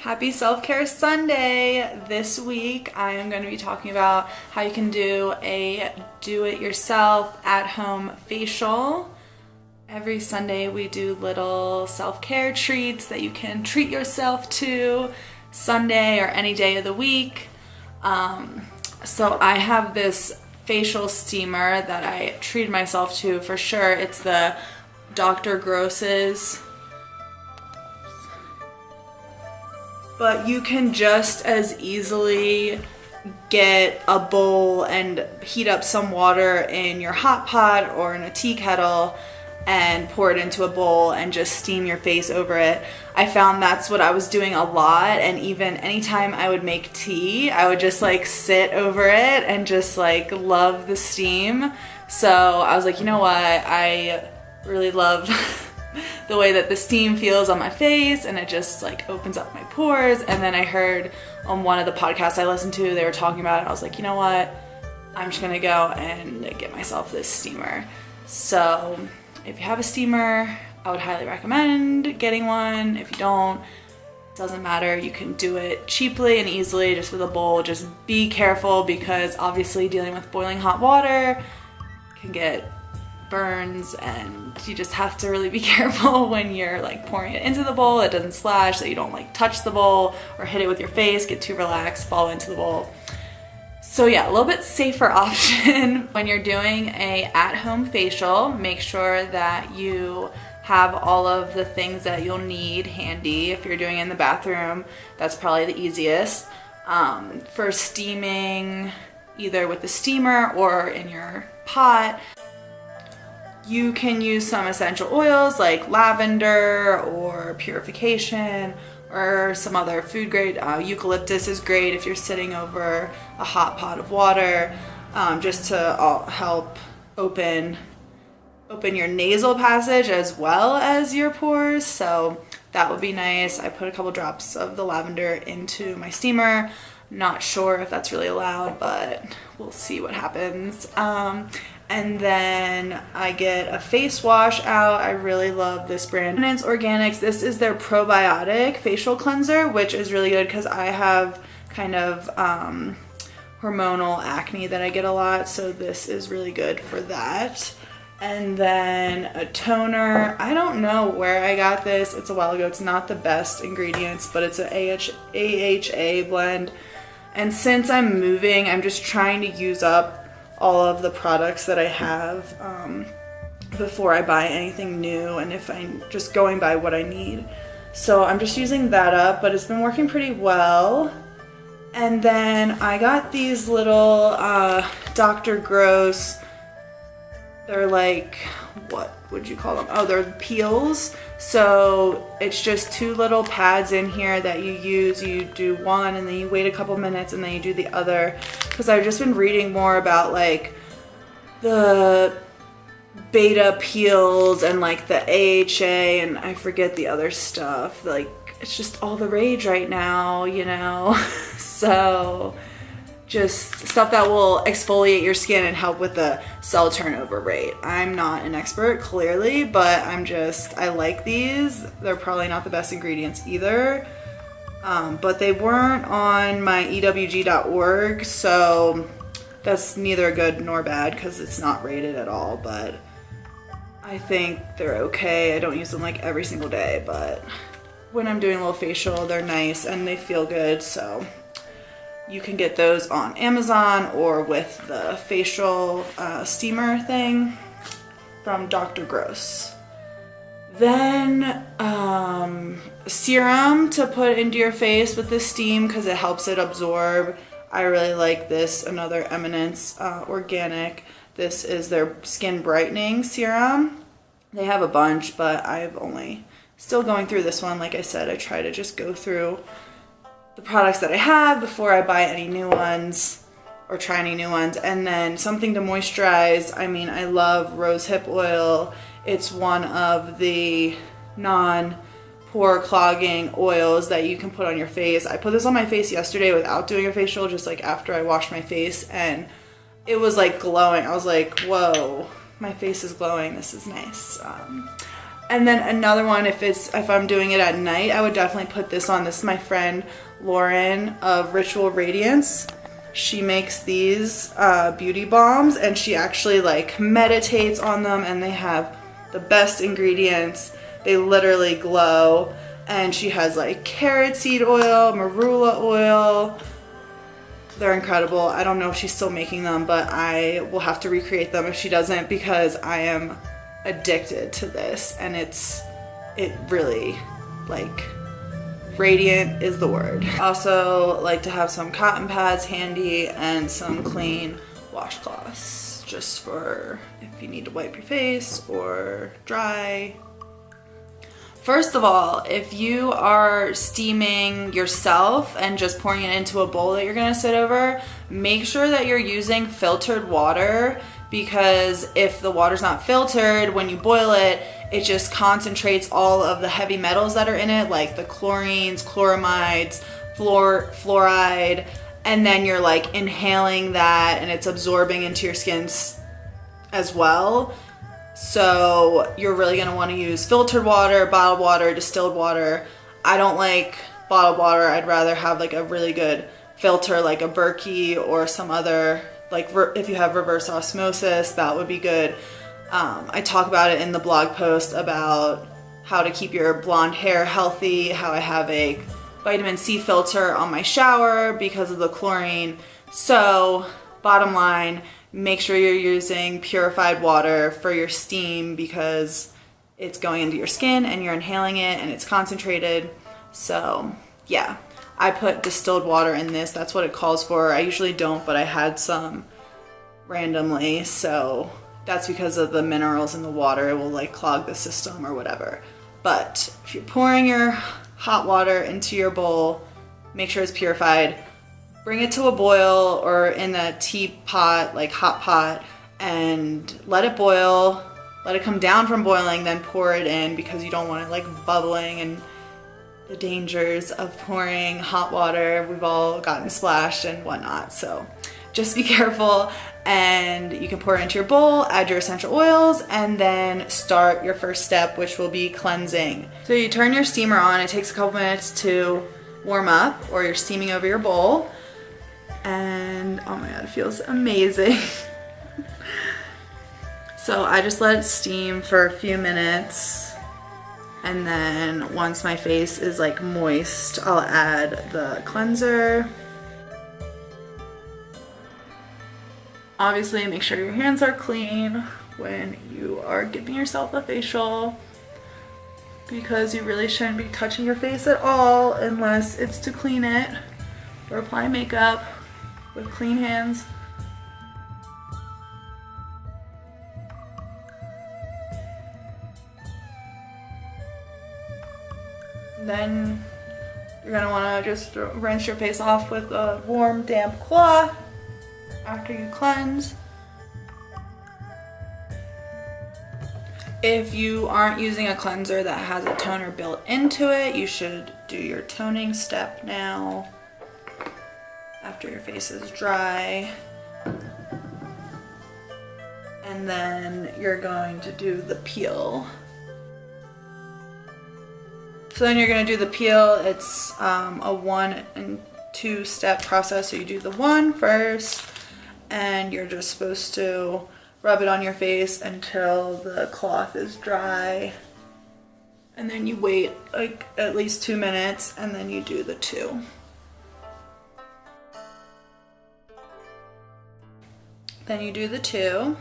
Happy Self-Care Sunday! This week I am going to be talking about how you can do a do-it-yourself at-home facial. Every Sunday we do little self-care treats that you can treat yourself to Sunday or any day of the week. So I have this facial steamer that I treated myself to for sure. It's the Dr. Gross's. But you can just as easily get a bowl and heat up some water in your hot pot or in a tea kettle and pour it into a bowl and just steam your face over it. I found that's what I was doing a lot, and even anytime I would make tea, I would just like sit over it and just like love the steam. So I was like, you know what, I really love the way that the steam feels on my face, and it just like opens up my pores. And then I heard on one of the podcasts I listened to, they were talking about it, and I was like, you know what, I'm just gonna go and get myself this steamer. So if you have a steamer, I would highly recommend getting one. If you don't, it doesn't matter. You can do it cheaply and easily just with a bowl. Just be careful, because obviously dealing with boiling hot water can get burns, and you just have to really be careful when you're like pouring it into the bowl. It doesn't splash, so you don't like touch the bowl or hit it with your face, get too relaxed, fall into the bowl. So yeah, a little bit safer option when you're doing a at-home facial. Make sure that you have all of the things that you'll need handy. If you're doing it in the bathroom, that's probably the easiest. For steaming, either with the steamer or in your pot, you can use some essential oils like lavender or purification, or some other food grade. Eucalyptus is great if you're sitting over a hot pot of water, just to help open your nasal passage as well as your pores. So that would be nice. I put a couple drops of the lavender into my steamer. Not sure if that's really allowed, but we'll see what happens. And then I get a face wash out. I really love this brand, Eminence Organics. This is their Probiotic facial cleanser, which is really good because I have kind of hormonal acne that I get a lot, so this is really good for that. And then a toner. I don't know where I got this. It's a while ago. It's not the best ingredients, but it's an AHA blend. And since I'm moving, I'm just trying to use up all of the products that I have before I buy anything new, and if I'm just going by what I need. So I'm just using that up, but it's been working pretty well. And then I got these little Dr. Gross, they're like, what would you call them? Oh, they're peels. So it's just two little pads in here that you use. You do one and then you wait a couple minutes and then you do the other. Because I've just been reading more about like the beta peels and like the AHA, and I forget the other stuff. Like, it's just all the rage right now, you know? So just stuff that will exfoliate your skin and help with the cell turnover rate. I'm not an expert, clearly, but I like these. They're probably not the best ingredients either. But they weren't on my ewg.org, so that's neither good nor bad because it's not rated at all, but I think they're okay. I don't use them like every single day, but when I'm doing a little facial, they're nice and they feel good. So you can get those on Amazon or with the facial steamer thing from Dr. Gross. Then serum to put into your face with the steam because it helps it absorb. I really like this, another Eminence organic. This is their skin brightening serum. They have a bunch, but I've only still going through this one. Like I said, I try to just go through the products that I have before I buy any new ones or try any new ones. And then something to moisturize. I mean, I love rosehip oil. It's one of the non-pore clogging oils that you can put on your face. I put this on my face yesterday without doing a facial, just like after I washed my face, and it was like glowing. I was like, whoa, my face is glowing. This is nice. And then another one, if I'm doing it at night, I would definitely put this on. This is my friend Lauren of Ritual Radiance. She makes these beauty bombs, and she actually like meditates on them, and they have the best ingredients. They literally glow. And she has like carrot seed oil, marula oil. They're incredible. I don't know if she's still making them, but I will have to recreate them if she doesn't, because I am addicted to this, and it really, like, radiant is the word. Also like to have some cotton pads handy and some clean washcloths, just for if you need to wipe your face or dry. First of all, if you are steaming yourself and just pouring it into a bowl that you're gonna sit over, make sure that you're using filtered water, because if the water's not filtered, when you boil it, it just concentrates all of the heavy metals that are in it, like the chlorines, chloramides, fluoride, and then you're like inhaling that and it's absorbing into your skin as well. So you're really gonna wanna use filtered water, bottled water, distilled water. I don't like bottled water. I'd rather have like a really good filter, like a Berkey or some other, like if you have reverse osmosis, that would be good. I talk about it in the blog post about how to keep your blonde hair healthy, how I have a vitamin C filter on my shower because of the chlorine. So bottom line, make sure you're using purified water for your steam, because it's going into your skin and you're inhaling it and it's concentrated. So yeah, I put distilled water in this. That's what it calls for. I usually don't, but I had some randomly, so that's because of the minerals in the water. It will like clog the system or whatever. But if you're pouring your hot water into your bowl, make sure it's purified. Bring it to a boil, or in a teapot, like hot pot, and let it boil. Let it come down from boiling, then pour it in, because you don't want it like bubbling, and the dangers of pouring hot water. We've all gotten splashed and whatnot, so just be careful. And you can pour it into your bowl, add your essential oils, and then start your first step, which will be cleansing. So you turn your steamer on. It takes a couple minutes to warm up, or you're steaming over your bowl. And oh my god, it feels amazing. So I just let it steam for a few minutes, and then once my face is like moist, I'll add the cleanser. Obviously, make sure your hands are clean when you are giving yourself a facial, because you really shouldn't be touching your face at all unless it's to clean it or apply makeup with clean hands. Then you're gonna wanna just rinse your face off with a warm, damp cloth after you cleanse. If you aren't using a cleanser that has a toner built into it, you should do your toning step now after your face is dry. And then you're going to do the peel. So then you're going to do the peel. It's a 1 and 2 step process. So you do the 1 first, and you're just supposed to rub it on your face until the cloth is dry. And then you wait like at least 2 minutes, and then you do the 2. Then you do the 2.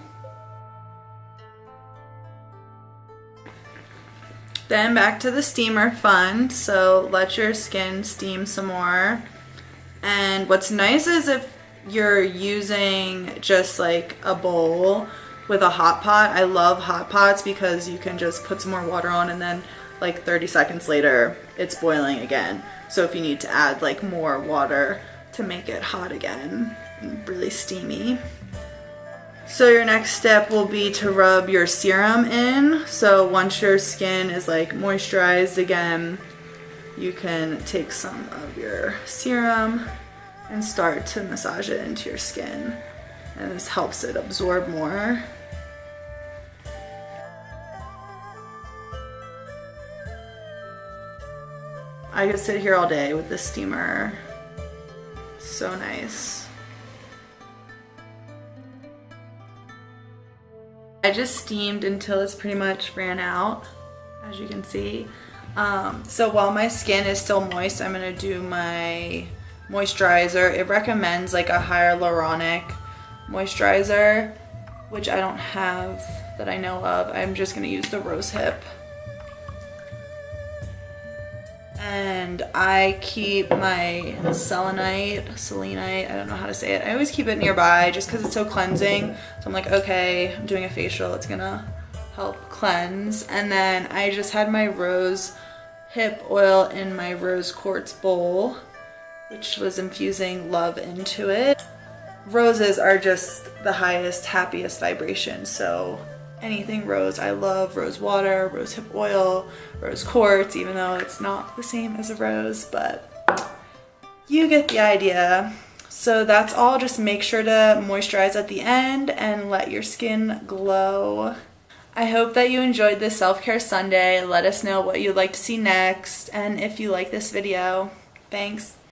Then back to the steamer fun. So let your skin steam some more. And what's nice is if you're using just like a bowl with a hot pot. I love hot pots because you can just put some more water on, and then like 30 seconds later it's boiling again. So if you need to add like more water to make it hot again and really steamy. So your next step will be to rub your serum in. So once your skin is like moisturized again, you can take some of your serum and start to massage it into your skin. And this helps it absorb more. I could sit here all day with this steamer. So nice. I just steamed until it's pretty much ran out, as you can see. So while my skin is still moist, I'm gonna do my moisturizer. It recommends like a hyaluronic moisturizer, which I don't have that I know of. I'm just gonna use the rose hip. And I keep my selenite, I don't know how to say it. I always keep it nearby just because it's so cleansing. So I'm like, okay, I'm doing a facial, it's gonna help cleanse. And then I just had my rose hip oil in my rose quartz bowl, which was infusing love into it. Roses are just the highest, happiest vibration, so anything rose, I love rose water, rose hip oil, rose quartz, even though it's not the same as a rose, but you get the idea. So that's all. Just make sure to moisturize at the end and let your skin glow. I hope that you enjoyed this self-care Sunday. Let us know what you'd like to see next, and if you like this video. Thanks.